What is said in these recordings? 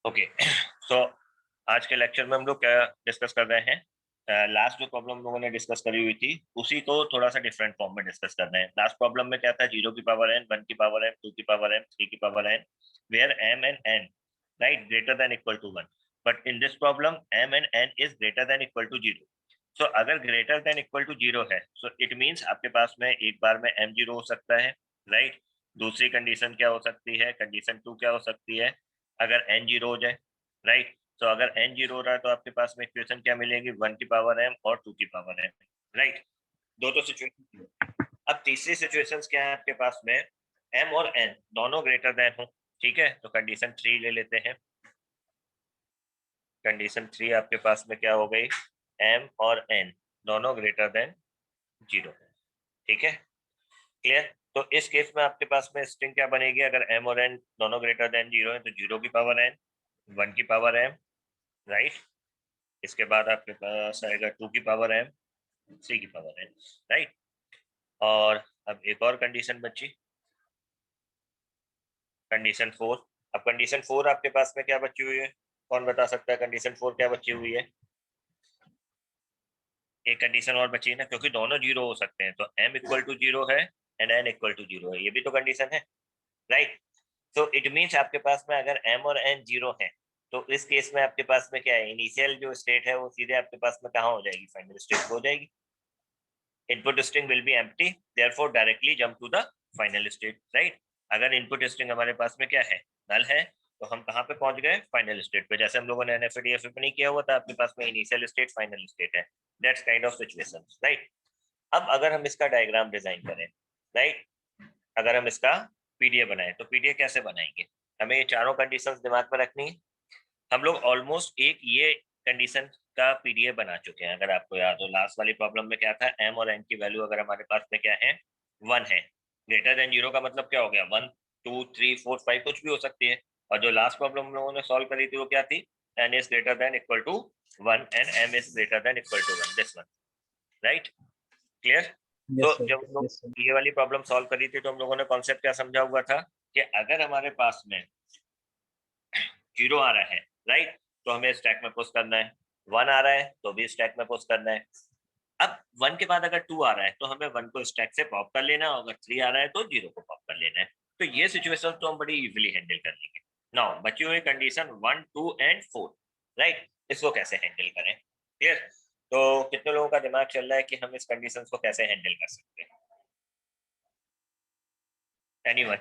Okay so आज के lecture में हम लोग क्या डिस्कस कर रहे हैं? लास्ट जो प्रॉब्लम लोगों ने डिस्कस करी हुई थी उसी को थोड़ा सा डिफरेंट फॉर्म में डिस्कस कर रहे हैं। लास्ट प्रॉब्लम में क्या था? 0 की पावर n, 1 की पावर m, 2 की पावर m, 3 की power n, where m and n right greater than equal to 1। But in this problem m and n is greater than equal to 0। So अगर greater than equal to 0 है so it means आपके पास में एक बार में m 0 हो सकता है, राइट। दूसरी कंडीशन क्या हो सकती है? कंडीशन 2 क्या हो सकती है? अगर n 0 हो जाए, राइट। तो अगर n 0 हो रहा है तो आपके पास में इक्वेशन क्या मिलेगी? 1 की पावर m और 2 की पावर m, राइट। दो तो सिचुएशन। अब तीसरी सिचुएशन क्या है आपके पास में? m और n दोनों ग्रेटर देन हो, ठीक है। तो कंडीशन 3 ले लेते हैं। कंडीशन 3 आपके पास में क्या हो गई? m और n दोनों ग्रेटर देन 0, ठीक है। क्लियर? तो इस केस में आपके पास में स्ट्रिंग क्या बनेगी? अगर m और n दोनों ग्रेटर देन 0 है तो 0 की पावर n, 1 की पावर m, राइट। इसके बाद आपके पास आएगा 2 की पावर m, 3 की पावर n, राइट। और अब एक और कंडीशन बची, कंडीशन 4। अब कंडीशन 4 आपके पास में क्या बची हुई है? कौन बता सकता है कंडीशन 4 क्या बची हुई है? एक कंडीशन और बची है ना, क्योंकि दोनों 0 हो सकते हैं। तो m इक्वल टू 0 है एंड n इक्वल टू 0 है, ये भी तो कंडीशन है, राइट। तो इट मीन्स आपके पास में अगर m और n 0 है तो इस केस में आपके पास में क्या है? इनिशियल जो स्टेट है वो सीधे आपके पास में कहाँ हो जाएगी? फाइनल स्टेट हो जाएगी। Input string will be empty, therefore directly jump to the final state, right. अगर इनपुट स्ट्रिंग हमारे पास में क्या है? नल है, तो हम कहाँ पे पहुंच गए? फाइनल स्टेट पे। जैसे हम लोगों ने एनएफडीएफ में नहीं किया हुआ था, आपके पास में इनिशियल स्टेट फाइनल स्टेट है। That's kind of situation, right. अब अगर हम इसका डायग्राम डिजाइन करें, राइट, अगर हम इसका पीडीए बनाए तो पीडीए कैसे बनाएंगे? हमें ये चारों कंडीशंस दिमाग में रखनी है। हम लोग ऑलमोस्ट एक ये कंडीशन का पीडीए बना चुके हैं। अगर आपको याद हो लास्ट वाली प्रॉब्लम में क्या था? m और n की वैल्यू अगर हमारे पास में क्या है? 1 है। ग्रेटर देन 0 का मतलब क्या हो गया? 1, 2, 3, 4, 5 कुछ भी हो सकती है। और जो लास्ट प्रॉब्लम हम लोगों ने सॉल्व करी थी वो क्या थी? n is greater than equal to 1 and m is greater than equal to 1, this one, right. Clear? तो यस सर। जब हम लोग यस सर। ये वाली प्रॉब्लम सॉल्व करी थी तो हम लोगों ने कॉन्सेप्ट क्या समझा हुआ था कि अगर हमारे पास में 0 आ रहा है, राइट, तो हमें स्टैक में पुश करना है। 1 आ रहा है तो भी स्टैक में पुश करना है। अब 1 के बाद अगर 2 आ रहा है तो हमें 1 को स्टैक से पॉप कर लेना, और अगर 3 आ रहा है तो 0 को पॉप कर लेना है। तो ये सिचुएशन तो हम बड़ी इजीली हैंडल कर लेंगे। नाउ बची हुई कंडीशन 1, 2 एंड 4, राइट, इसको कैसे हैंडल करें? क्लियर? तो कितने लोगों का दिमाग चल रहा है कि हम इस कंडीशन को कैसे हैंडल कर सकते हैं? एनीवन?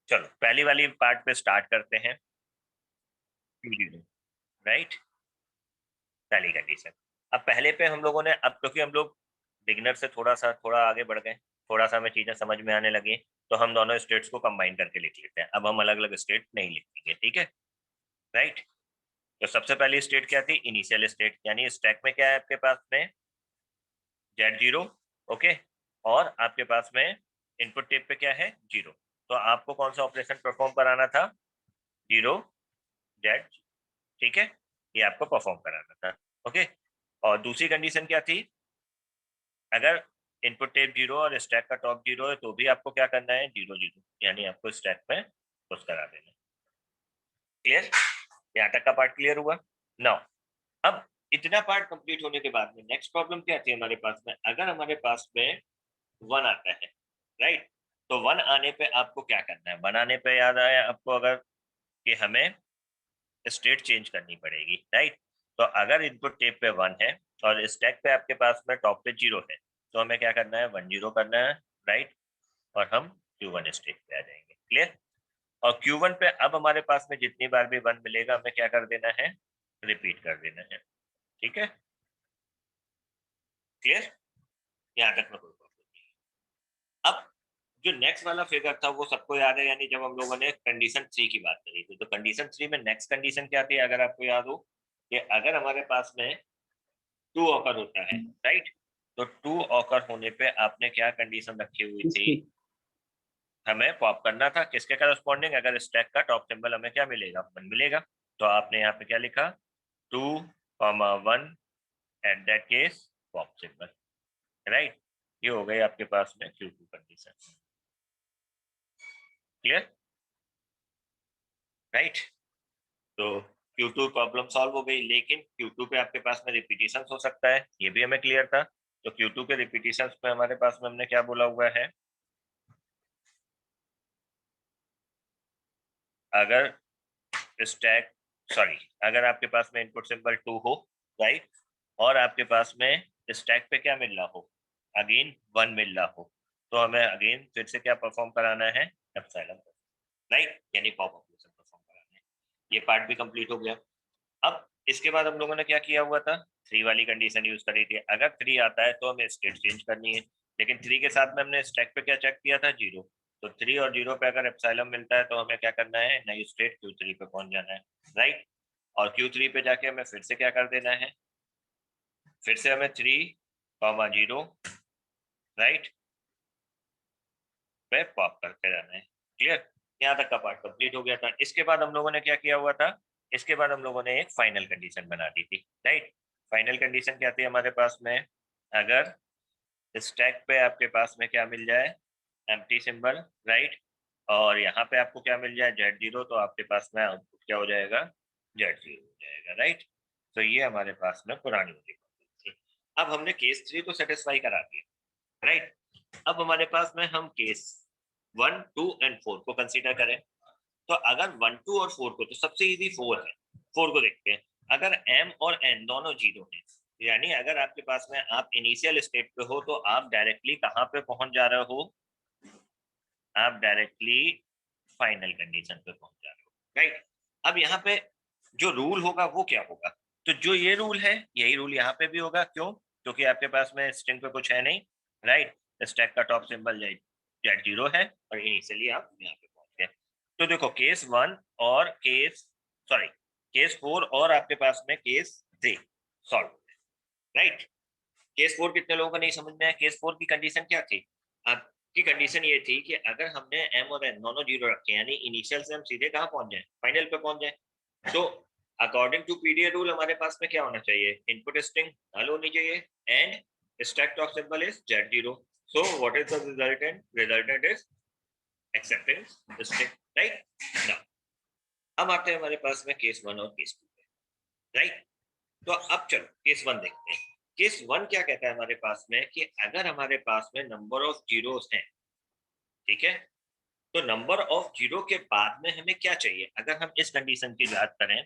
चलो पहली वाली पार्ट पे स्टार्ट करते हैं। राइट, पहली कंडीशन। अब पहले पे हम लोगों ने, अब क्योंकि हम लोग बिगनर से थोड़ा आगे बढ़ गए, थोड़ा सा हमें चीजें समझ में आने लगी, तो हम दोनों स्टेट्स को कंबाइन करके लिख लेते हैं। अब हम अलग अलग स्टेट नहीं लिखेंगे, ठीक है, राइट। तो सबसे पहली स्टेट क्या थी? इनिशियल स्टेट, यानी स्टैक में क्या है आपके पास में? Z0, okay. और आपके पास में इनपुट टेप पे क्या है? 0। तो आपको कौन सा ऑपरेशन परफॉर्म कराना था? 0 Z, ठीक है, ये आपको परफॉर्म कराना था, ओके। और दूसरी कंडीशन क्या थी? अगर इनपुट टेप 0 और स्टैक का टॉप 0 है तो भी आपको क्या करना है? 0 0, यानी आपको स्टैक में पुश करा देना। क्लियर? यहाँ तक का पार्ट क्लियर हुआ? नाउ अब इतना पार्ट कंप्लीट होने के बाद में नेक्स्ट प्रॉब्लम क्या थी हमारे पास में? अगर हमारे पास में 1 आता है, राइट, तो 1 आने पे आपको क्या करना है? 1 आने पे याद आया आपको अगर कि हमें स्टेट चेंज करनी पड़ेगी, राइट। तो अगर इनपुट टेप पे 1 है और स्टैक पे आपके पास में टॉप पे 0 है तो हमें क्या करना है? 1 0 करना है, राइट। और हम Q1 स्टेट पे आ जाएंगे। क्लियर? और Q1 पे अब हमारे पास में जितनी बार भी 1 मिलेगा हमें क्या कर देना है? रिपीट कर देना है, ठीक है। क्लियर? यहाँ तक में कोई प्रॉब्लम नहीं। अब जो नेक्स्ट वाला फिगर था वो सबको याद है, यानी जब हम लोगों ने कंडीशन 3 की बात करी थी तो कंडीशन 3 में नेक्स्ट कंडीशन क्या थी? अगर आपको याद हो कि अगर हमारे पास में 2 ऑकर होता है, राइट, तो 2 ऑकर होने पे आपने क्या कंडीशन रखी हुई थी? इसकी हमें पॉप करना था किसके करस्पॉन्डिंग? अगर स्टैक का टॉप सिंबल हमें क्या मिलेगा? 1 मिलेगा। तो आपने यहाँ पे क्या लिखा? 2, 1 at that case pop symbol, right. ये हो गई आपके पास में Q2 कंडीशन। क्लियर? राइट। तो Q2 प्रॉब्लम सॉल्व हो गई, लेकिन Q2 पे आपके पास में रिपीटिशन हो सकता है, ये भी हमें क्लियर था। तो Q2 के रिपीटिशन पे हमारे पास में हमने क्या बोला हुआ है, अगर स्टैक सॉरी अगर आपके पास में इनपुट सिंबल 2 हो, राइट, और आपके पास में स्टैक पे क्या मिल रहा हो, अगेन 1 मिल रहा हो, तो हमें अगेन फिर से क्या परफॉर्म कराना है, एप्सिलॉन, राइट, यानी पॉप ऑपरेशन परफॉर्म कराना है। ये पार्ट भी कंप्लीट हो गया। अब इसके बाद हम लोगों ने क्या किया हुआ था, 3 वाली कंडीशन यूज करी थी। अगर 3 आता है तो हमें स्टेट चेंज करनी है, लेकिन 3 के साथ में हमने स्टैक पे क्या चेक किया था, 0। तो 3 और 0 पे अगर एप्सिलॉन मिलता है तो हमें क्या करना है, नई स्टेट Q3 पे पहुंच जाना है, राइट। और Q3 पे जाके हमें फिर से क्या कर देना है, फिर से हमें 3, 0, राइट, पे पॉप करते रहना है। क्लियर, यहाँ तक का पार्ट कंप्लीट हो गया था। इसके बाद हम लोगों ने क्या किया हुआ था, इसके बाद हम लोगों ने एक फाइनल कंडीशन बना दी थी, राइट। फाइनल कंडीशन क्या थी हमारे पास में, अगर स्टैक पे आपके पास में क्या मिल जाए, एम्प्टी सिंबल, राइट, और यहाँ पे आपको क्या मिल जाए, Z0, तो आपके पास में आउटपुट क्या हो जाएगा, Z0 हो जाएगा, राइट। तो ये हमारे पास में पुरानी वाली प्रॉब्लम थी। अब हमने केस 3 तो सेटिस्फाई करा दिया, राइट। अब हमारे पास में हम केस 1, 2 एंड 4 को कंसीडर करें। तो अगर 1, 2 और 4 को, तो सबसे इजी 4 है, 4 को देखते हैं। अगर m और n दोनों 0 हैं, यानी अगर आपके पास में आप इनिशियल स्टेट पे हो, तो आप डायरेक्टली कहाँ पे पहुंच जा रहे हो, आप डायरेक्टली फाइनल कंडीशन पे पहुंच जा रहे हो, राइट। अब यहाँ पे जो रूल होगा वो क्या होगा, तो जो ये रूल है यही रूल यहाँ पे भी होगा। क्यों, क्योंकि आपके पास में स्ट्रिंग पे कुछ है नहीं, राइट। स्टैक का टॉप सिंबल Z0 है और इनिशियली आप यहाँ पे पहुंच गए। तो देखो केस 1 और केस 4 और आपके पास में केस 3 सॉल्व हो गए, राइट। केस 4 कितने लोगों को नहीं समझ में आया, केस 4 की कंडीशन क्या थी, आपकी कंडीशन ये थी कि अगर हमने m और n दोनों 0 रखे, यानी इनिशियल से हम सीधे कहाँ पहुंच जाए, फाइनल पे पहुंच जाए। तो अकॉर्डिंग टू पीडीए रूल हमारे पास में क्या होना चाहिए, इनपुट स्ट्रिंग नल होनी चाहिए and stack top symbol is Z0। So what is the resultant, resultant is acceptance string, right. Now अब आते हैं हमारे पास में केस 1 और केस 2 पे, राइट। तो अब चलो केस 1 देखते हैं। केस 1 क्या कहता है हमारे पास में, कि अगर हमारे पास में नंबर ऑफ जीरोस हैं, ठीक है, तो नंबर ऑफ जीरो के बाद में हमें क्या चाहिए, अगर हम इस कंडीशन की बात करें,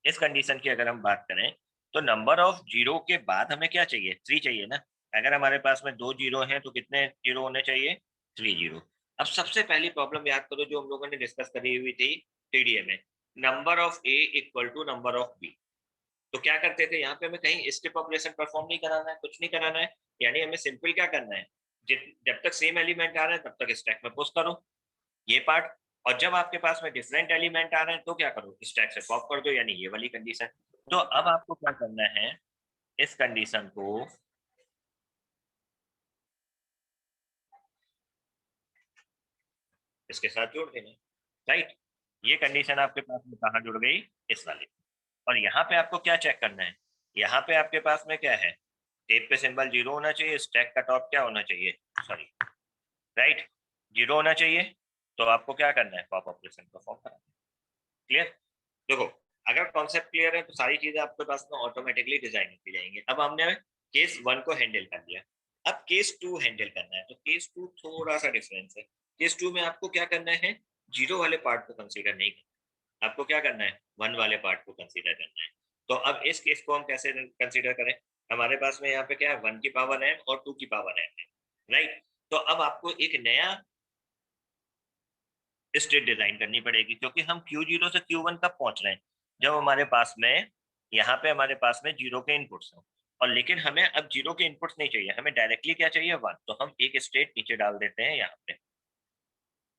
इस कंडीशन की अगर हम बात करें, तो नंबर ऑफ जीरो के बाद हमें क्या चाहिए, 3 चाहिए ना। अगर हमारे पास में 2 जीरो हैं तो कितने जीरो होने चाहिए, 3 जीरो। अब सबसे पहली प्रॉब्लम याद करो जो हम लोगों ने डिस्कस करी हुई थी टीडीए में, number of A equal to number of B. तो क्या करते थे, यहाँ पे हमें कहीं स्किप ऑपरेशन परफॉर्म नहीं कराना है, कुछ नहीं कराना है, यानी हमें सिंपल क्या करना है, जब तक सेम एलिमेंट आ रहा है तब तक स्टैक में पुश करो, ये पार्ट। और जब आपके पास में डिफरेंट एलिमेंट आ रहे हैं तो क्या करो, स्टैक से पॉप कर दो, यानी ये वाली कंडीशन। तो अब आपको क्या करना है, इस कंडीशन को इसके साथ जोड़ देना, राइट। ये कंडीशन आपके पास में कहाँ जुड़ गई, इस वाली। और यहाँ पे आपको क्या चेक करना है, यहाँ पे आपके पास में क्या है, टेप पे सिंबल 0 होना चाहिए, स्टैक का टॉप क्या होना चाहिए, सॉरी, राइट, 0 होना चाहिए। तो आपको क्या करना है, पॉप ऑपरेशन परफॉर्म करना है। क्लियर, देखो अगर कॉन्सेप्ट क्लियर है तो सारी चीजें आपके पास में ऑटोमेटिकली डिजाइन होती जाएंगी। अब हमने केस 1 को हैंडल कर लिया, अब केस 2 हैंडल करना है। तो केस 2 थोड़ा सा डिफरेंस है। केस 2 में आपको क्या करना है, जीरो वाले पार्ट को कंसीडर नहीं करना, आपको क्या करना है, 1 वाले पार्ट को कंसीडर करना है। तो अब इस केस को हम कैसे कंसीडर करें, हमारे पास में यहाँ पे क्या है, 1 की पावर m और 2 की पावर m है, राइट। तो अब आपको एक नया स्टेट डिजाइन करनी पड़ेगी, क्योंकि हम Q0 से Q1 तक पहुंच रहे हैं जब हमारे पास में यहाँ पे हमारे पास में जीरो के इनपुट्स हैं, और लेकिन हमें अब जीरो के इनपुट्स नहीं चाहिए, हमें डायरेक्टली क्या चाहिए, 1। तो हम एक स्टेट नीचे डाल देते हैं यहाँ पे।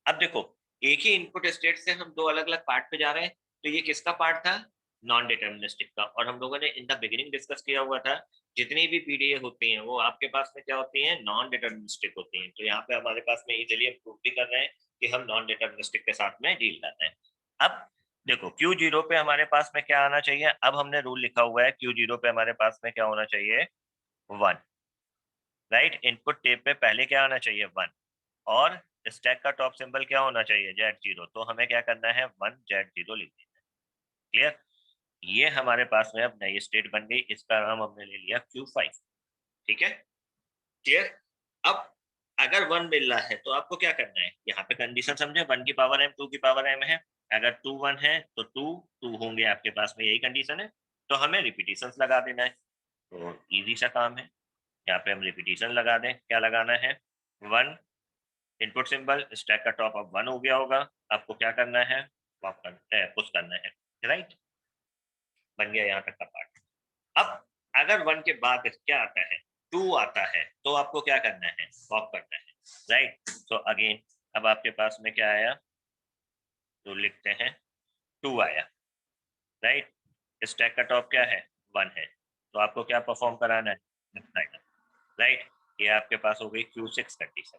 अब देखो एक ही इनपुट स्टेट से हम दो अलग अलग पार्ट पे जा रहे हैं, तो ये किसका पार्ट था, नॉन डिटर्मिनिस्टिक का। और हम लोगों ने इन द बिगिनिंग डिस्कस किया हुआ था, जितनी भी पीडीए होती हैं वो आपके पास में क्या होती हैं, नॉन डिटर्मिनिस्टिक होती हैं। तो यहाँ पे हमारे पास में इजीली हम प्रूव भी कर रहे हैं कि हम नॉन डिटर्मिनिस्टिक के साथ में डील कर रहे हैं। अब देखो Q0 पे हमारे पास में क्या आना चाहिए, अब हमने रूल लिखा हुआ है Q0 पे हमारे पास में क्या होना चाहिए, 1, राइट। इनपुट टेप पे पहले क्या आना चाहिए, 1, और स्टैक का टॉप सिंबल क्या होना चाहिए, Z0, तो हमें क्या करना है 1 Z0 लिख देना है। क्लियर, ये हमारे पास में अब नई स्टेट बन गई, इसका नाम हमने ले लिया Q5। ठीक है, क्लियर। अब अगर 1 मिल रहा है तो आपको क्या करना है, यहाँ पे कंडीशन समझे, 1 की पावर m 2 की पावर m है, अगर 2 1 है तो 2 2 होंगे आपके पास में, यही कंडीशन है, तो हमें रिपीटिशंस लगा देना है। तो इजी सा काम है, यहाँ पे हम रिपीटिशन लगा दें, क्या लगाना है 1, इनपुट सिंबल, स्टैक का टॉप अब 1 हो गया होगा, आपको क्या करना है पुश करना है, राइट, बन गया यहाँ तक का पार्ट। अब अगर 1 के बाद क्या आता है 2 आता है, तो आपको क्या करना है पॉप करना है, राइट। तो अगेन अब आपके पास में क्या आया, तो लिखते हैं 2 आया, राइट। स्टैक का टॉप क्या है 1 है, तो आपको क्या परफॉर्म कराना है, राइट। ये आपके पास हो गई Q6 कंडीशन।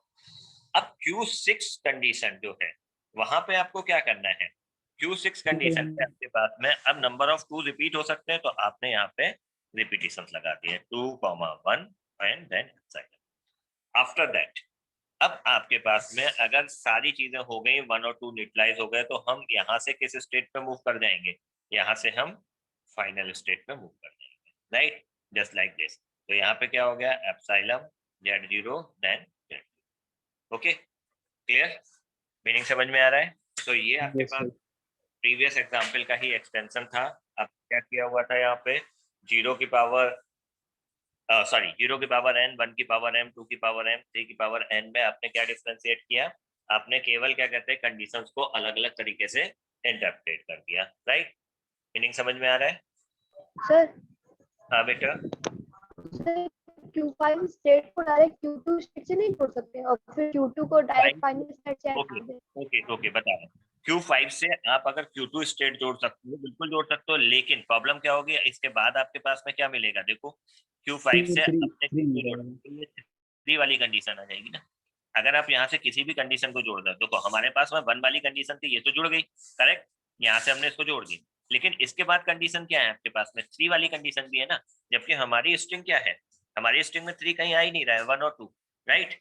अब Q6 कंडीशन जो है वहां पे आपको क्या करना है, Q6 कंडीशन पे आपके पास में अब नंबर ऑफ 2 रिपीट हो सकते हैं, तो आपने यहाँ पे रिपीटिशंस लगा दिए 2, 1 एंड देन आफ्टर दैट अब आपके पास में अगर सारी चीजें हो गई 1 और 2 न्यूट्रलाइज हो गए, तो हम यहाँ से किस स्टेट पे मूव कर जाएंगे, यहाँ से हम फाइनल स्टेट पे मूव कर जाएंगे, राइट, जस्ट लाइक दिस। तो यहाँ पे क्या हो गया epsilon Z0 then Z, okay, clear, meaning समझ में आ रहा है। तो ये आपके पास प्रीवियस एग्जांपल का ही एक्सटेंशन था। अब क्या किया हुआ था यहाँ पे, 0 की पावर सॉरी 0 की पावर n, 1 की पावर m, 2 की पावर m, 3 की पावर n में आपने क्या डिफरेंशिएट किया, आपने केवल क्या कहते हैं कंडीशंस को अलग अलग तरीके से इंटरप्रेट कर दिया, राइट, मीनिंग समझ में आ रहा है सर। हाँ बेटा, सर Q5 स्टेट को डायरेक्ट Q2 स्टेट से नहीं जोड़ सकते और फिर Q2 को डायरेक्ट फाइनल स्टेट से ऐड ओके कर दें। ओके ओके बता रहा हूँ। Q5 से आप अगर Q2 स्टेट जोड़ सकते हो, बिल्कुल जोड़ सकते हो, लेकिन प्रॉब्लम क्या होगी, इसके बाद आपके पास में क्या मिलेगा, देखो Q5 से अपने Q2 जोड़, तो ये 3 वाली कंडीशन आ जाएगी ना। अगर आप यहाँ से किसी भी कंडीशन को जोड़ दो, देखो हमारे पास में 1 वाली कंडीशन थी, ये तो जुड़ गई, करेक्ट, यहाँ से हमने इसको जोड़ दी, लेकिन इसके बाद कंडीशन क्या है आपके पास में 3 वाली कंडीशन भी है ना, जबकि हमारी स्ट्रिंग क्या है, हमारी स्ट्रिंग में 3 कहीं आ ही नहीं रहा है, 1 और 2, राइट,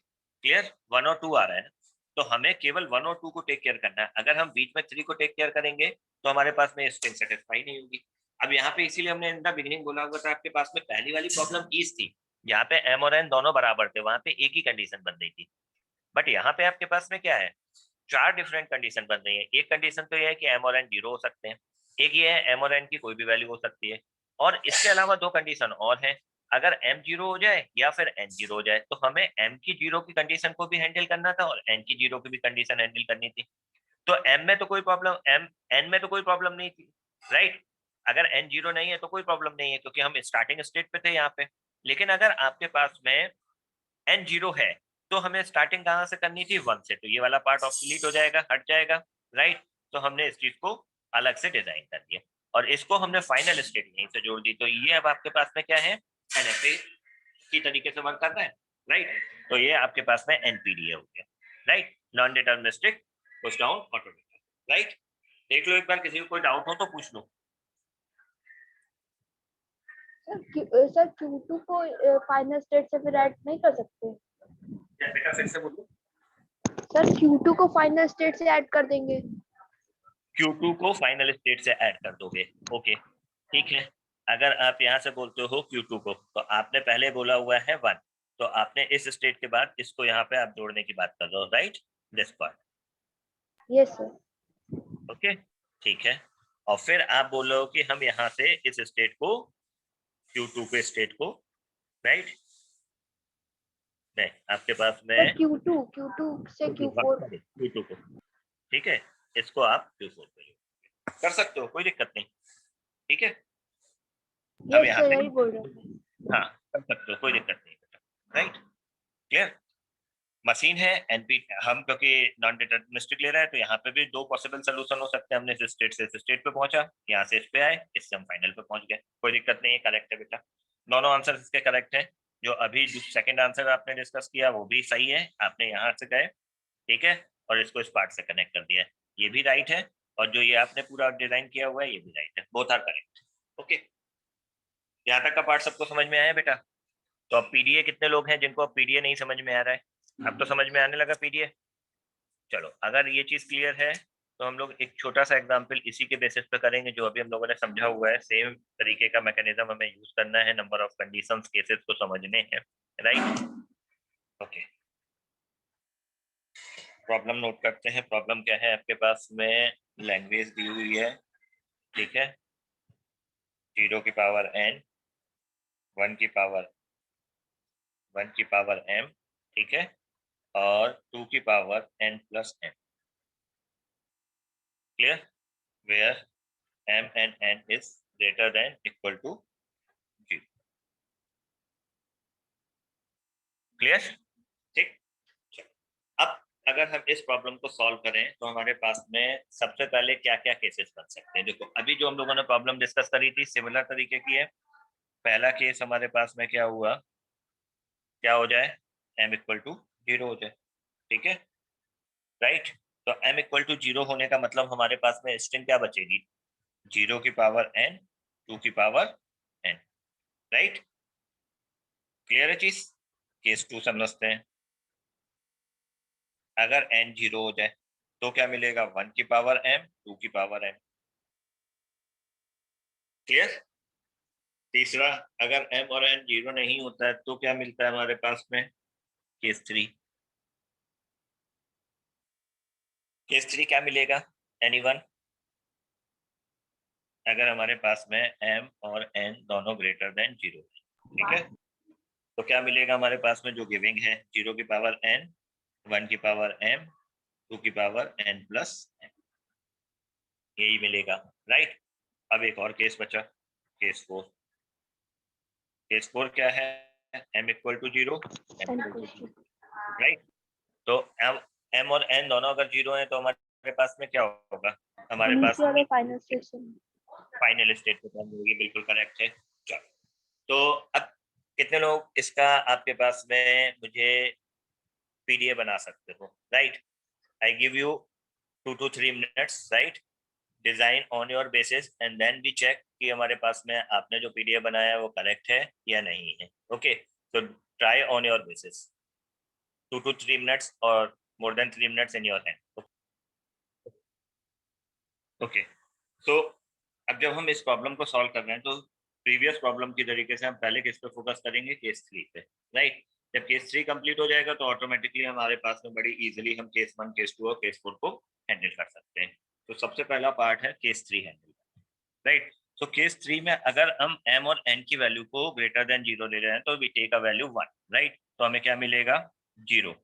क्लियर, 1 और 2 आ रहा है ना, तो हमें केवल 1 और 2 को टेक केयर करना है। अगर हम बीच में 3 को टेक केयर करेंगे तो हमारे पास में स्ट्रिंग सेटिस्फाई नहीं होगी। अब यहाँ पे इसीलिए हमने इन द बिगिनिंग बोला हुआ था, आपके पास में पहली वाली प्रॉब्लम ईज थी, यहाँ पे m और n दोनों बराबर थे, वहां पे एक ही कंडीशन बन रही थी, बट यहाँ पे आपके पास में क्या है, 4 डिफरेंट कंडीशन बन रही है। एक कंडीशन तो ये है कि m और n 0 हो सकते हैं, एक ये है m और n की कोई भी वैल्यू हो सकती है, और इसके अलावा 2 कंडीशन और हैं, अगर m 0 हो जाए या फिर n 0 हो जाए, तो हमें m की 0 की कंडीशन को भी हैंडल करना था और n की 0 की भी कंडीशन हैंडल करनी थी। तो m में तो कोई प्रॉब्लम, m n में तो कोई प्रॉब्लम नहीं थी, राइट, अगर n 0 नहीं है तो कोई प्रॉब्लम नहीं है, क्योंकि हम स्टार्टिंग स्टेट पे थे यहाँ पे। लेकिन अगर आपके पास में n 0 है, तो हमें स्टार्टिंग कहाँ से करनी थी 1 से, तो ये वाला पार्ट ऑब्सोलीट हो जाएगा, हट जाएगा, राइट। तो हमने इस चीज को अलग से डिजाइन कर दिया और इसको हमने फाइनल स्टेट यहीं से जोड़ दी, तो ये अब आपके पास में क्या है NFA की तरीके से वर्क कर रहा है, राइट। तो ये आपके पास में NPDA हो गया, right, non deterministic push down automata, right. देख लो एक बार, किसी को कोई डाउट हो तो पूछ लो। सर Q2 को फाइनल स्टेट से फिर ऐड नहीं कर सकते? बेटा फिर से बोलो। सर Q2 को फाइनल स्टेट से ऐड कर देंगे। Q2 को फाइनल स्टेट से ऐड कर दोगे, ओके ठीक है। अगर आप यहाँ से बोलते हो Q2 को, तो आपने पहले बोला हुआ है 1, तो आपने इस स्टेट के बाद इसको यहाँ पे आप जोड़ने की बात कर रहे हो, right, this part, yes sir. Okay ठीक है। और फिर आप बोल रहे हो कि हम यहाँ से इस स्टेट को Q2 के स्टेट को, राइट, नहीं आपके पास में सर Q2 से Q4 Q2 को, ठीक है, इसको आप Q4 पे कर सकते हो, कोई दिक्कत नहीं, ठीक है। अब यस यहाँ सर, पे यही बोल रहे थे। हाँ कर सकते हो, कोई दिक्कत नहीं, राइट, क्लियर। मशीन है एनपी, हम क्योंकि नॉन डिटर्मिनिस्टिक ले रहे हैं, तो यहाँ पे भी 2 पॉसिबल सोल्यूशन हो सकते हैं, हमने इस स्टेट से इस स्टेट पे पहुंचा, यहाँ से इस पे आए, इससे हम फाइनल पे पहुंच गए, कोई दिक्कत नहीं है, करेक्ट है बेटा, दोनों आंसर इसके करेक्ट है। जो अभी जो सेकंड आंसर आपने डिस्कस किया वो भी सही है, आपने यहाँ से गए, ठीक है, और इसको इस पार्ट से कनेक्ट कर दिया है, ये भी राइट है, और जो ये आपने पूरा डिजाइन किया हुआ है ये भी राइट है, बोथ आर करेक्ट, ओके। यहाँ तक का पार्ट सबको समझ में आया बेटा। तो अब पीडीए कितने लोग हैं जिनको अब पीडीए नहीं समझ में आ रहा है, अब तो समझ में आने लगा पीडीए, चलो अगर ये चीज क्लियर है तो हम लोग एक छोटा सा एग्जांपल इसी के बेसिस पे करेंगे जो अभी हम लोगों ने समझा हुआ है। सेम तरीके का मैकेनिज्म हमें यूज करना है, नंबर ऑफ कंडीशंस केसेस को समझने हैं, राइट। ओके, प्रॉब्लम नोट करते हैं। प्रॉब्लम क्या है आपके पास में? लैंग्वेज दी हुई है, ठीक है, 0 की पावर n, 1 की पावर m, ठीक है, और 2 की power n plus m, clear, where m and n is greater than equal to 0, clear, ठीक। अब अगर हम इस प्रॉब्लम को सॉल्व करें तो हमारे पास में सबसे पहले क्या क्या केसेस बन सकते हैं। देखो अभी जो हम लोगों ने प्रॉब्लम डिस्कस करी थी सिमिलर तरीके की है। पहला केस हमारे पास में क्या हुआ, क्या हो जाए, m इक्वल टू 0 हो जाए, ठीक है, राइट। तो m इक्वल टू 0 होने का मतलब हमारे पास में स्ट्रिंग क्या बचेगी, 0 की पावर n, 2 की पावर n, राइट। क्लियर है चीज। केस 2 समझते हैं। अगर n 0 हो जाए तो क्या मिलेगा, 1 की पावर m, 2 की पावर m, क्लियर। तीसरा, अगर m और n 0 नहीं होता है तो क्या मिलता है हमारे पास में, केस 3। केस 3 क्या मिलेगा, एनीवन। अगर हमारे पास में m और n दोनों ग्रेटर देन 0, ठीक है, तो क्या मिलेगा हमारे पास में, जो गिविंग है 0 की पावर n, 1 की पावर m, 2 की पावर n प्लस m, यही मिलेगा, राइट। अब एक और केस बचा, केस 4। केस 4 क्या है, m equal to 0, m equal to 0, right. तो m और n दोनों अगर 0 है तो हमारे पास में क्या होगा, हमारे पास इनिशियल में और फाइनल स्टेशन। फाइनल स्टेट पे पहुंच जाएगी, बिल्कुल करेक्ट है। चलो, तो अब कितने लोग इसका आपके पास में मुझे पीडीएफ बना सकते हो, right. I give you 2 to 3 minutes, right, design on your basis and then we check कि हमारे पास में आपने जो पीडीएफ बनाया है वो करेक्ट है या नहीं है। ओके, तो try on your basis, 2 to 3 minutes और more than 3 minutes in your hand. Okay, so अब जब हम इस प्रॉब्लम को सॉल्व कर रहे हैं तो प्रीवियस प्रॉब्लम की तरीके से हम पहले किस पे फोकस करेंगे, केस 3 पे, राइट। जब केस 3 कंप्लीट हो जाएगा तो ऑटोमेटिकली हमारे पास में बड़ी इजीली हम केस 1, केस 2 और केस 4 को हैंडल कर सकते हैं। तो सबसे पहला पार्ट है case 3 handle, right. So case 3 में अगर हम m और n की वैल्यू को ग्रेटर देन 0 ले रहे हैं तो we take a value 1, right. तो हमें क्या मिलेगा, 0,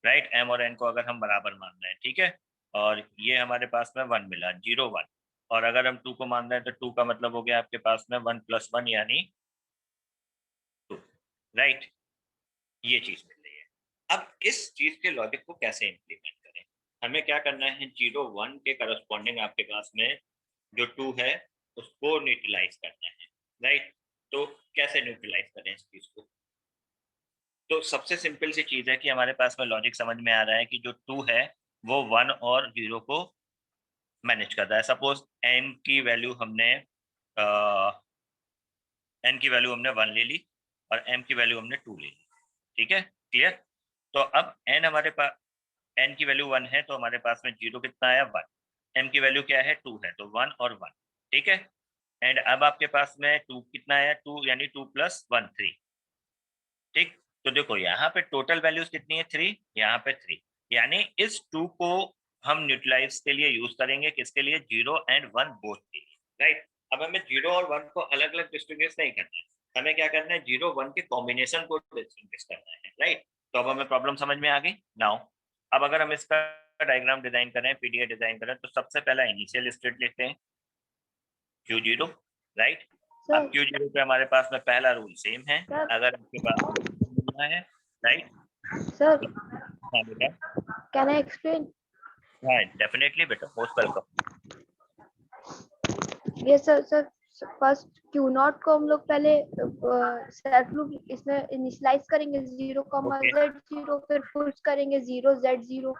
राइट। m और n को अगर हम बराबर मान रहे हैं, ठीक है, और ये हमारे पास में 1 मिला, 0 1, और अगर हम 2 को मान रहे हैं तो 2 का मतलब हो गया आपके पास में 1 + 1 यानी 2, राइट। ये चीज मिल रही है। अब इस चीज के लॉजिक को कैसे इंप्लीमेंट करें, हमें क्या करना है, 0 1 के करस्पॉन्डिंग आपके पास में जो 2 है उसको न्यूट्रलाइज करना है, राइट। तो कैसे न्यूट्रलाइज करें इस चीज को, तो सबसे सिंपल सी चीज है कि हमारे पास में लॉजिक समझ में आ रहा है कि जो 2 है वो 1 और 0 को मैनेज कर रहा है। सपोज n की वैल्यू हमने n की वैल्यू हमने 1 ले ली और m की वैल्यू हमने 2 ले ली, ठीक है, क्लियर। तो अब n हमारे पास, n की वैल्यू 1 है तो हमारे पास में 0 कितना आया, 1, m की वैल्यू क्या है, 2 है, तो 1 और 1, ठीक है। एंड अब आपके पास में 2 कितना है, 2 यानी 2 + 1 3, ठीक। तो देखो यहाँ पे टोटल वैल्यूज कितनी है, 3, यहाँ पे 3, यानी इस 2 को हम न्यूट्रलाइज के लिए यूज करेंगे, किसके लिए, 0 and 1 बोथ के लिए, राइट। अब हमें 0 और 1 को अलग अलग डिस्टिंग्विश नहीं करना है, हमें क्या करना है, 0 1 के कॉम्बिनेशन को डिस्टिंग्विश करना है, राइट। तो अब हमें प्रॉब्लम समझ में आ गई नाउ। अब अगर हम इसका डायग्राम डिजाइन करें, पीडीएफ डिजाइन करें, तो सबसे पहला इनिशियल स्टेट लेते हैं Q0, राइट। अब सर Q0 पे हमारे पास में पहला रूल सेम है, सर अगर आपके पास मिलना है, राइट। सर हाँ बेटा, कैन आई एक्सप्लेन? हाँ डेफिनेटली बेटा, मोस्ट वेलकम। ये सर फर्स्ट Q0 को हम लोग पहले सेट लूप इसमें इनिशियलाइज करेंगे 0, ओके Z0, फिर पुश करेंगे 0 Z0।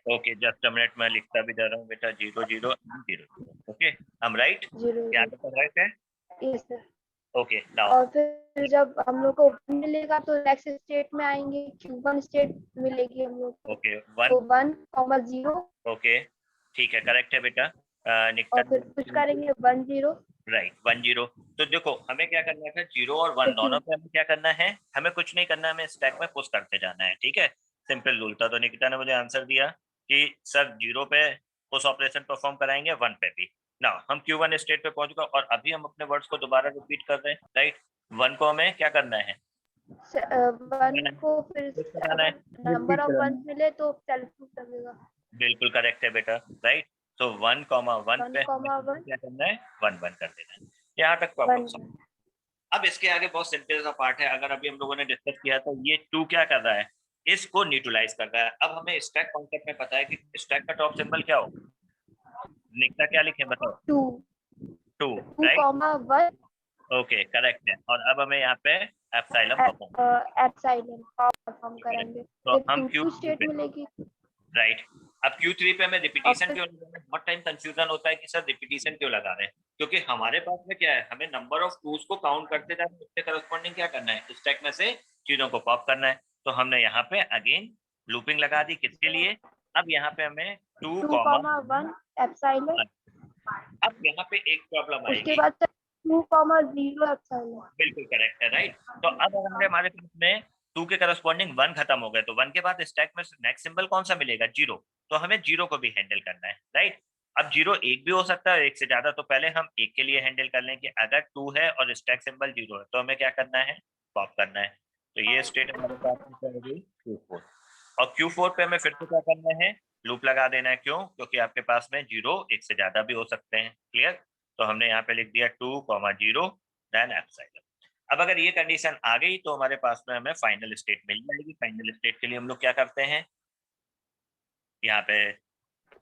Okay, just a minute, मैं लिखता भी जा रहा हूँ बेटा, 0 0 0 0, ओके, हम राइट, 0 क्या बेटा राइट है, यस सर। ओके नाउ और फिर जब हम लोग को 1 मिलेगा तो नेक्स्ट स्टेट में आएंगे, Q1 स्टेट मिलेगी हम लोग को, ओके तो 1 1,0 ओके ठीक है, करेक्ट है बेटा। और निकिता फिर कुछ करेंगे 10, राइट 10। तो देखो हमें क्या करना था, 0 और 1 फिर दोनों Q पे हमें क्या करना है, हमें कुछ नहीं करना है, हमें स्टैक में पुश करते जाना है, ठीक है। सिंपल रूल था। तो निकिता ने मुझे आंसर दिया कि सर 0 पे पुश ऑपरेशन परफॉर्म कराएंगे, 1 पे भी ना। हम Q1 स्टेट पे पहुंच गए और अभी हम अपने वर्ड्स को दोबारा रिपीट कर रहे हैं, राइट। 1 को हमें क्या करना है, 1 को फिर पुश कराना है। अगर नंबर ऑफ वंस मिले तो सेल्फ प्रूफ लगेगा। बिल्कुल करेक्ट है बेटा, राइट। तो 1,1 पे हमें 1,1 क्या करना है, 1 कर देना है। यहाँ तक प्रॉब्लम 1 सॉल्व। अब इसके आगे बहुत सिंपल सा पार्ट है। अगर अभी हम लोगों ने डिस्कस किया तो ये 2 क्या कर रहा है, इसको न्यूट्रलाइज कर रहा है। अब हमें स्टैक कॉन्सेप्ट में पता है कि स्टैक का टॉप सिंबल क्या होगा, लिखता क्या लिखे बताओ, 2 2, 2, राइट। 1 ओके करेक्ट है। और अब हमें यहाँ पे एप्सिलॉन परफॉर्म, एप्सिलॉन परफॉर्म करेंगे, तो फिर हम Q2 Q3 स्टेट पे, मिलेगी। राइट। अब Q3 पे हमें और रिपीटिशन फिर क्यों लगा रहे हैं, बहुत टाइम कंफ्यूजन होता है कि सर रिपीटिशन क्यों लगा रहे हैं, क्योंकि हमारे पास में क्या है, हमें नंबर ऑफ टूज को काउंट करते जाना है, उसके करस्पॉन्डिंग क्या करना है, स्टैक में से चीजों को पॉप करना है। तो हमने यहाँ पे अगेन लूपिंग लगा दी, किसके लिए, अब यहाँ पे हमें 2, 2,1 एप्सिलॉन, अब यहाँ पे एक प्रॉब्लम उसके आएगी। बाद 2,0 एप्सिलॉन। बिल्कुल करेक्ट है, राइट। तो अब अगर हमारे पास में 2 के करस्पॉन्डिंग 1 खत्म हो गए, तो 1 के बाद स्टैक में नेक्स्ट सिंबल कौन सा मिलेगा, 0। तो हमें 0 को भी हैंडल करना है, राइट। अब 0 एक भी हो सकता है, एक से ज्यादा। तो पहले हम एक के लिए हैंडल कर लें कि अगर 2 है और स्टैक सिंबल 0 है तो हमें क्या करना है, पॉप करना है। तो ये स्टेट हमारे पास में क्या होगी, Q4। और Q4 पे हमें फिर से क्या करना है, लूप लगा देना है। क्यों, क्योंकि आपके पास में 0 एक से ज्यादा भी हो सकते हैं, क्लियर। तो हमने यहाँ पे लिख दिया 2,0 देन एप्सिलॉन। अब अगर ये कंडीशन आ गई तो हमारे पास में हमें फाइनल स्टेट मिल जाएगी। फाइनल स्टेट के लिए हम लोग क्या करते हैं, यहाँ पे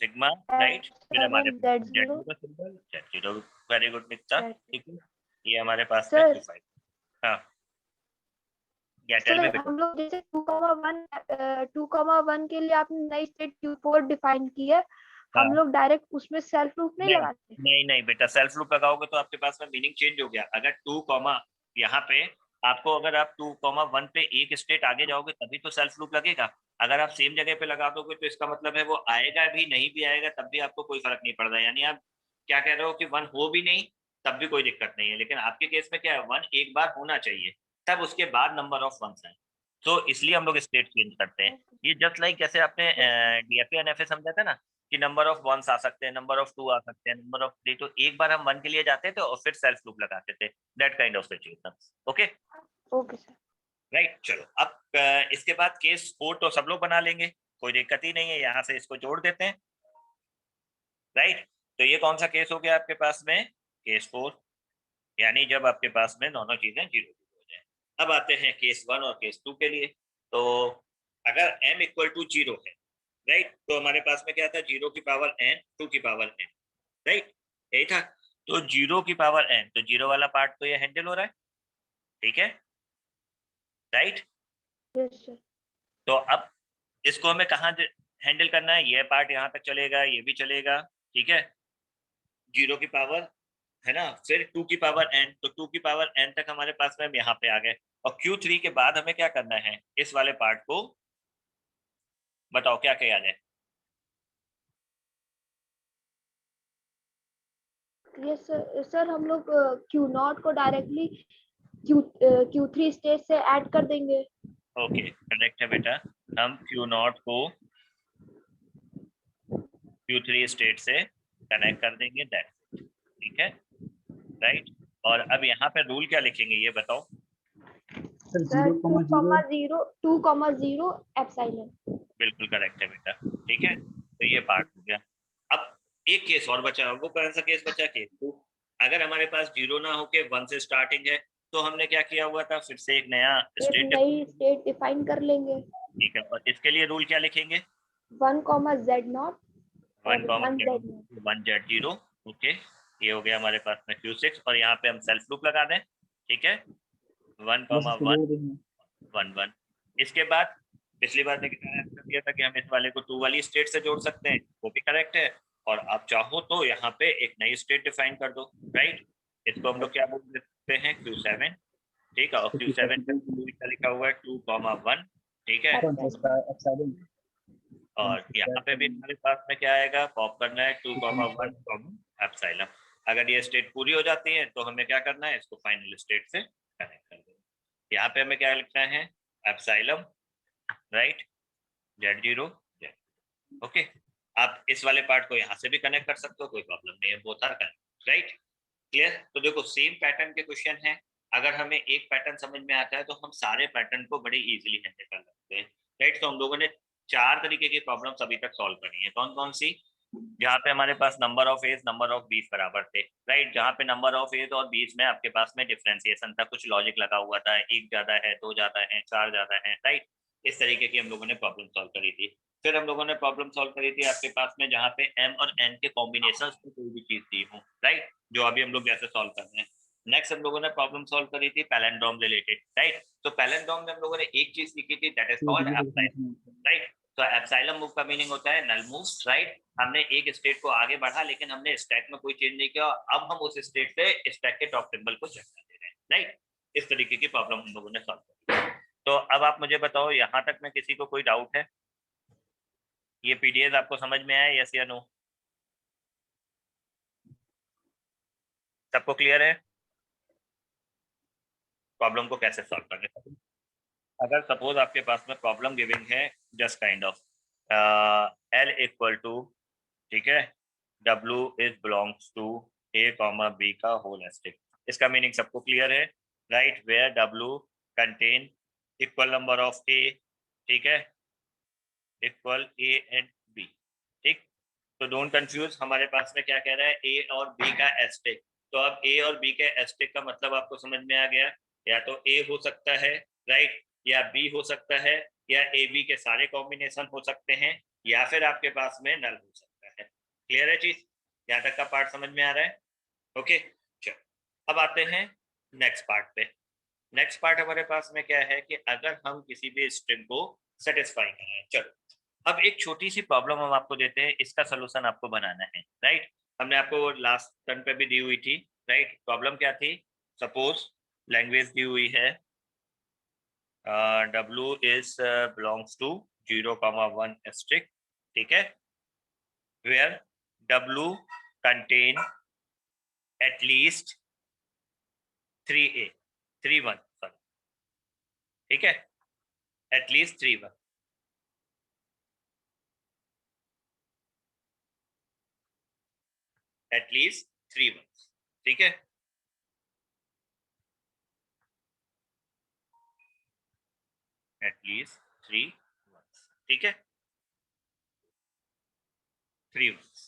सिग्मा, राइट। फिर हमारे एप्सिलॉन पास Z0 Z0 symbol, Z0। Very good Mikta, ठीक है। ये हमारे पास में सर। Q5। हाँ, या टेल सर मी बेटा। हम लोग जैसे 2,1 के लिए आपने नई स्टेट Q4 डिफाइन की है, हम हाँ, लोग डायरेक्ट उसमें सेल्फ प्रूफ नहीं नहीं लगाते। नहीं नहीं बेटा, सेल्फ लूप लगाओगे तो आपके पास में मीनिंग चेंज हो गया। अगर 2 कॉमा यहाँ पे आपको, अगर आप 2,1 पे एक स्टेट आगे जाओगे तभी तो सेल्फ लूप लगेगा। अगर आप सेम जगह पे लगा दोगे तो इसका मतलब है वो आएगा भी, नहीं भी आएगा तब भी आपको कोई फर्क नहीं पड़ रहा है। यानी आप क्या कह रहे हो कि 1 हो भी नहीं तब भी कोई दिक्कत नहीं है, लेकिन आपके केस में क्या है, 1 एक बार होना चाहिए, तब उसके बाद नंबर ऑफ वंस है। तो इसलिए हम लोग स्टेट चेंज करते हैं। ये जस्ट लाइक जैसे आपने डीएफए एनएफए समझा था ना, कि नंबर ऑफ वंस आ सकते हैं, नंबर ऑफ 2 आ सकते हैं, नंबर ऑफ 3। तो एक बार हम 1 के लिए जाते थे और फिर सेल्फ लूप लगाते थे, that kind of situation. Okay, okay sir. Right. चलो अब इसके बाद केस 4 तो सब लोग बना लेंगे, कोई दिक्कत ही नहीं है, यहाँ से इसको जोड़ देते हैं, राइट। तो ये कौन सा केस हो गया आपके पास में, केस 4, यानी जब आपके पास में दोनों चीजें 0 हो जाए। अब आते हैं केस 1 और केस 2 के लिए। तो अगर m इक्वल टू 0 है, राइट, तो हमारे पास में क्या था, 0 की पावर n, 2 की पावर n, राइट, यही था। तो 0 की पावर n, तो 0 वाला पार्ट तो ये हैंडल हो रहा है, ठीक है, राइट। Yes sir. तो अब इसको हमें कहाँ हैंडल करना है, ये पार्ट यहाँ तक चलेगा, ये भी चलेगा, ठीक है। 0 की पावर है ना, फिर 2 की पावर n, तो 2 की पावर n तक हमारे पास में हम यहाँ पे आ गए। और Q3 के बाद हमें क्या करना है, इस वाले पार्ट को बताओ क्या किया जाए। Yes sir. सर हम लोग Q0 को डायरेक्टली Q3 स्टेज से ऐड कर देंगे। ओके करेक्ट है बेटा, हम Q0 को Q3 स्टेट से कनेक्ट कर देंगे, दैट, ठीक है, राइट। और अब यहाँ पे रूल क्या लिखेंगे ये बताओ। Sir 2,0 epsilon. बिल्कुल करेक्ट है बेटा, ठीक है। तो ये पार्ट हो गया। अब एक केस और बचा, वो कौन सा केस बचा, केस 2। अगर हमारे पास 0 ना होके 1 से स्टार्टिंग है तो हमने क्या किया हुआ था, फिर से एक नया एक स्टेट, नई स्टेट डिफाइन कर लेंगे, ठीक है। और इसके लिए रूल क्या लिखेंगे, 1,Z0 1 और 1Z0। 1 Z0। ओके, ये हो गया हमारे पास में Q6। और यहाँ पे हम सेल्फ लूप लगा दें, ठीक है, 1,1 इसके बाद पिछली बार मैंने आंसर दिया था कि हम इस वाले को 2 वाली स्टेट से जोड़ सकते हैं, वो भी करेक्ट है। और आप चाहो तो यहाँ पे एक नई स्टेट डिफाइन कर दो, राइट। इसको हम लोग क्या बोल लिखते हैं Q7, ठीक है, और Q7 का लिखा हुआ है 2,1, ठीक है, और यहाँ पे भी हमारे पास में क्या आएगा, पॉप करना है 2,1 एप्सिलॉन। अगर ये स्टेट पूरी हो जाती है तो हमें क्या करना है, इसको फाइनल स्टेट से कनेक्ट कर देना। यहाँ पे हमें क्या लिखना है, epsilon, right, Z0 Z, okay. आप इस वाले पार्ट को यहाँ से भी कनेक्ट कर सकते हो, कोई प्रॉब्लम नहीं है, both are connect, right, clear. तो देखो सेम पैटर्न के क्वेश्चन है, अगर हमें एक पैटर्न समझ में आता है तो हम सारे पैटर्न को बड़े इजीली हैंडल कर सकते हैं, राइट। तो हम लोगों ने 4 तरीके की प्रॉब्लम्स अभी तक सॉल्व करी है। कौन कौन सी? जहाँ पे हमारे पास number of edge number of बीस बराबर थे, राइट, जहाँ पे नंबर ऑफ एज और बीस में आपके पास में डिफरेंशिएशन था, कुछ लॉजिक लगा हुआ था, एक ज्यादा है, दो ज्यादा है, चार ज्यादा है, राइट, इस तरीके की हम लोगों ने प्रॉब्लम सॉल्व करी थी। फिर हम लोगों ने प्रॉब्लम सॉल्व करी थी आपके पास में जहाँ पे m और n के कॉम्बिनेशन में कोई भी चीज दी हो, राइट, जो अभी हम लोग जैसे सॉल्व कर रहे हैं। नेक्स्ट हम लोगों ने प्रॉब्लम सॉल्व करी थी पैलिंड्रोम रिलेटेड, राइट। तो पैलिंड्रोम में हम लोगों ने एक चीज लिखी थी, that is called epsilon, right. तो एप्सिलॉन मूव का मीनिंग होता है नल मूव, राइट। हमने एक स्टेट को आगे बढ़ा लेकिन हमने स्टैक में कोई चेंज नहीं किया, अब हम उस स्टेट से स्टैक के टॉप टेबल को चेक कर दे रहे हैं, राइट। इस तरीके की प्रॉब्लम हम लोगों ने सॉल्व की। तो अब आप मुझे बताओ, यहाँ तक में किसी को कोई डाउट है? ये पीडीएफ आपको समझ में आया, यस या नो? सबको क्लियर है प्रॉब्लम को कैसे सॉल्व करने? अगर सपोज आपके पास में प्रॉब्लम गिविंग है just kind of L equal to, ठीक है, W is belongs to A comma B का होल एस्टिक, इसका मीनिंग सबको क्लियर है, right, where W contain equal number of A, ठीक है, इक्वल A एंड B, ठीक। तो डोंट कंफ्यूज, हमारे पास में क्या कह रहा है, A और B का एस्टिक। तो अब A और B के एस्टिक का मतलब आपको समझ में आ गया, या तो A हो सकता है, राइट, या B हो सकता है, या ए बी के सारे कॉम्बिनेशन हो सकते हैं, या फिर आपके पास में नल हो सकता है। क्लियर है चीज? यहाँ तक का पार्ट समझ में आ रहा है? ओके, चलो अब आते हैं नेक्स्ट पार्ट पे। नेक्स्ट पार्ट हमारे पास में क्या है कि अगर हम किसी भी स्ट्रिंग को सेटिस्फाई करें, चलो अब एक छोटी सी प्रॉब्लम हम आपको देते हैं, इसका सोल्यूशन आपको बनाना है, राइट। हमने आपको लास्ट टर्न पे भी दी हुई थी, राइट। प्रॉब्लम क्या थी? सपोज लैंग्वेज दी हुई है W is belongs to 0,1 asterisk, ठीक है, where W contain at least 3A 3 1, sorry, ठीक है, at least 3 1, at least 3 1, ठीक है, at least 3 1, ठीक है, 3 1,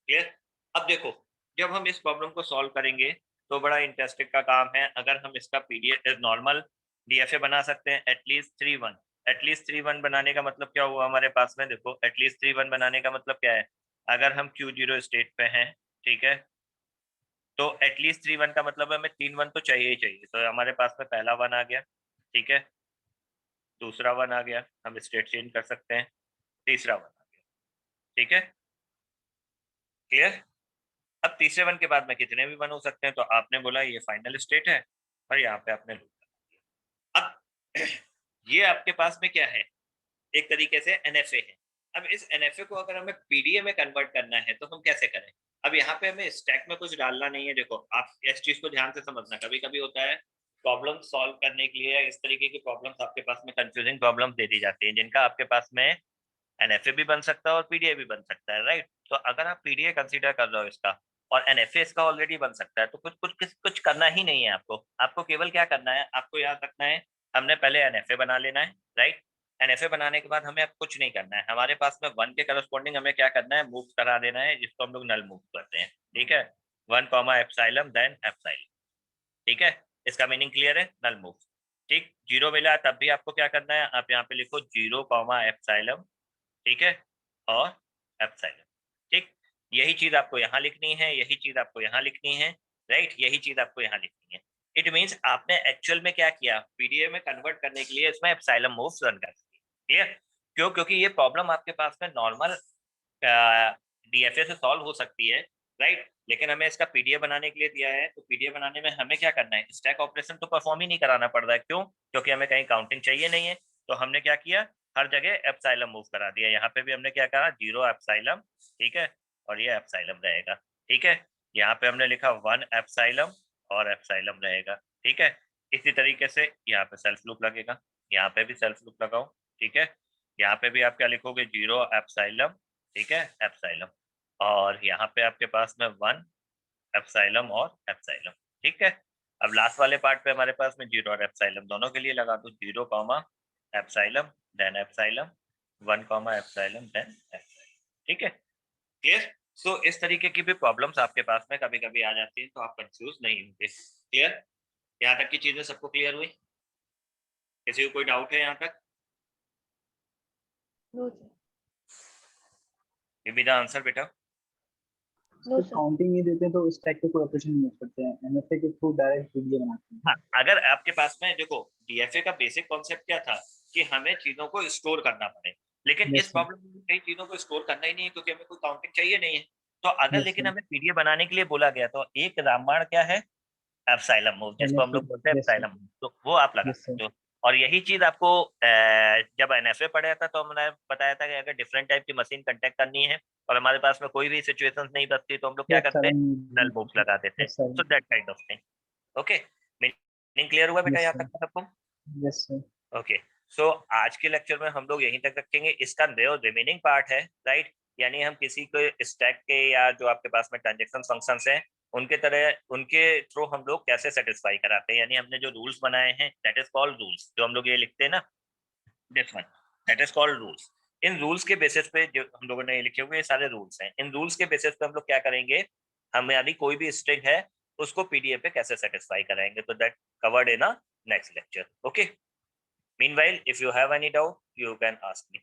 क्लियर। अब देखो, जब हम इस प्रॉब्लम को सॉल्व करेंगे तो बड़ा इंटरेस्टिंग का काम है, अगर हम इसका पीडीएफ नॉर्मल डीएफए बना सकते हैं एटलीस्ट 3 1। एटलीस्ट 3 1 बनाने का मतलब क्या हुआ हमारे पास में, देखो एटलीस्ट 3 1 बनाने का मतलब क्या है, अगर हम Q0 स्टेट पे हैं, ठीक है, तो एटलीस्ट 3 1 का मतलब हमें 3 1 तो चाहिए ही चाहिए। तो हमारे पास में पहला 1 आ गया, ठीक है, दूसरा 1 आ गया, हम स्टेट चेंज कर सकते हैं, तीसरा 1 आ गया, ठीक है, क्लियर। अब तीसरे 1 के बाद में कितने भी 1 हो सकते हैं, तो आपने बोला ये फाइनल स्टेट है और यहाँ पे आपने लूप लगा दिया। अब ये आपके पास में क्या है, एक तरीके से एनएफए है। अब इस एनएफए को अगर हमें पीडीए में कन्वर्ट करना है तो हम कैसे करें? अब यहाँ पे हमें स्टैक में कुछ डालना नहीं है। देखो आप इस चीज को ध्यान से समझना, कभी कभी होता है प्रॉब्लम सॉल्व करने के लिए इस तरीके की प्रॉब्लम्स आपके पास में कंफ्यूजिंग प्रॉब्लम्स दे दी जाती हैं, जिनका आपके पास में एनएफए भी बन सकता है और पीडीए भी बन सकता है, राइट। तो अगर आप पीडीए कंसीडर कर रहे हो इसका और एनएफए इसका ऑलरेडी बन सकता है, तो कुछ करना ही नहीं है आपको। आपको केवल क्या करना है, आपको याद रखना है, हमने पहले एनएफए बना लेना है, राइट। एनएफए बनाने के बाद हमें अब कुछ नहीं करना है, हमारे पास में 1 के करस्पॉन्डिंग हमें क्या करना है, मूव करा देना है, जिसको हम लोग नल मूव करते हैं, ठीक है, 1 कॉमा एप्सिलॉन देन एप्सिलॉन, ठीक है, इसका मीनिंग क्लियर है, नल मूव, ठीक। 0 मिला तब भी आपको क्या करना है, आप यहाँ पे लिखो 0 कॉमा एप्सिलॉन, ठीक है, और एप्सिलॉन, ठीक। यही चीज आपको यहाँ लिखनी है, यही चीज आपको यहाँ लिखनी है, राइट, यही चीज आपको यहाँ लिखनी है। इट मींस आपने एक्चुअल में क्या किया, पीडीएफ में कन्वर्ट करने के लिए इसमें एप्सिलॉन मूव्स रन कर दिए, क्लियर। क्यों? क्योंकि ये प्रॉब्लम आपके पास में नॉर्मल डीएफए से सॉल्व हो सकती है, राइट। लेकिन हमें इसका पीडीएफ बनाने के लिए दिया है, तो पीडीएफ बनाने में हमें क्या करना है, स्टैक ऑपरेशन तो परफॉर्म ही नहीं कराना पड़ रहा है। क्यों? क्योंकि हमें कहीं काउंटिंग चाहिए नहीं है। तो हमने क्या किया, हर जगह एप्सिलॉन मूव करा दिया। यहाँ पे भी हमने क्या कहा, 0 एप्सिलॉन, ठीक है, और ये एप्सिलॉन रहेगा, ठीक है। यहाँ पे हमने लिखा 1 एप्सिलॉन और एप्सिलॉन रहेगा, ठीक है। इसी तरीके से यहाँ पे सेल्फ लूप लगेगा, यहाँ पे भी सेल्फ लूप लगाओ, ठीक है। यहाँ पे भी आप क्या लिखोगे, 0 एप्सिलॉन, ठीक है, एप्सिलॉन, और यहाँ पे आपके पास में 1 एप्सिलॉन और एप्सिलॉन, ठीक है। अब लास्ट वाले पार्ट पे हमारे पास में 0 और एप्सिलॉन दोनों के लिए लगा दो, 0 comma epsilon then epsilon, 1 comma epsilon then epsilon, ठीक है। क्लियर? सो इस तरीके की भी प्रॉब्लम्स आपके पास में कभी कभी आ जाती है, तो आप कंफ्यूज नहीं होंगे। क्लियर? यहाँ तक की चीजें सबको क्लियर हुई? किसी को कोई डाउट है यहाँ तक? No sir. Give me the answer बेटा। नो तो सर। काउंटिंग नहीं देते तो स्टैक के कोई ऑपरेशन नहीं यूज करते हैं, एमएफए के थ्रू डायरेक्ट वीडियो बनाते हैं। हाँ, अगर आपके पास में देखो, डीएफए का बेसिक कॉन्सेप्ट क्या था कि हमें चीजों को स्टोर करना पड़े, लेकिन Yes, इस sir. प्रॉब्लम में कई चीजों को स्टोर करना ही नहीं है, क्योंकि हमें कोई काउंटिंग चाहिए नहीं है। तो अगर Yes, लेकिन sir. हमें पीडीएफ बनाने के लिए बोला गया, तो एक रामबाण क्या है, एप्सिलॉन मूव, जिसको हम लोग बोलते हैं Yes, sir. एप्सिलॉन मूव, तो वो आप लगा Yes, sir. सकते हो। और यही चीज आपको जब एनएफए पढ़ाया था, तो हमने बताया था कि अगर डिफरेंट टाइप की मशीन कांटेक्ट करनी है और हमारे पास में कोई भी सिचुएशंस नहीं बचती, तो हम लोग क्या Yes, sir. करते हैं, नल मूव्स लगा देते हैं। Yes, sir. So that kind of thing. Okay, meaning clear हुआ बेटा Yes, यहाँ sir. तक सबको? Yes, sir. ओके, सो आज के लेक्चर में हम लोग यहीं तक रखेंगे। इसका जो रिमेनिंग पार्ट है, राइट, यानी हम किसी को स्टैक के या जो आपके पास में ट्रांजेक्शन फंक्शंस हैं, उनके तरह उनके थ्रू हम लोग कैसे सेटिस्फाई कराते हैं, यानी हमने जो रूल्स बनाए हैं, दैट इज कॉल्ड रूल्स। जो हम लोग ये लिखते हैं ना, this one, that is called rules. In rules के बेसिस पे जो हम लोगों ने ये लिखे हुए, ये सारे रूल्स हैं। इन रूल्स के बेसिस पे हम लोग क्या करेंगे, हम यानी कोई भी स्ट्रिंग है उसको पीडीएफ पे कैसे सेटिस्फाई कराएंगे, तो that covered in a next lecture. Okay, meanwhile if you have any doubt you can ask me.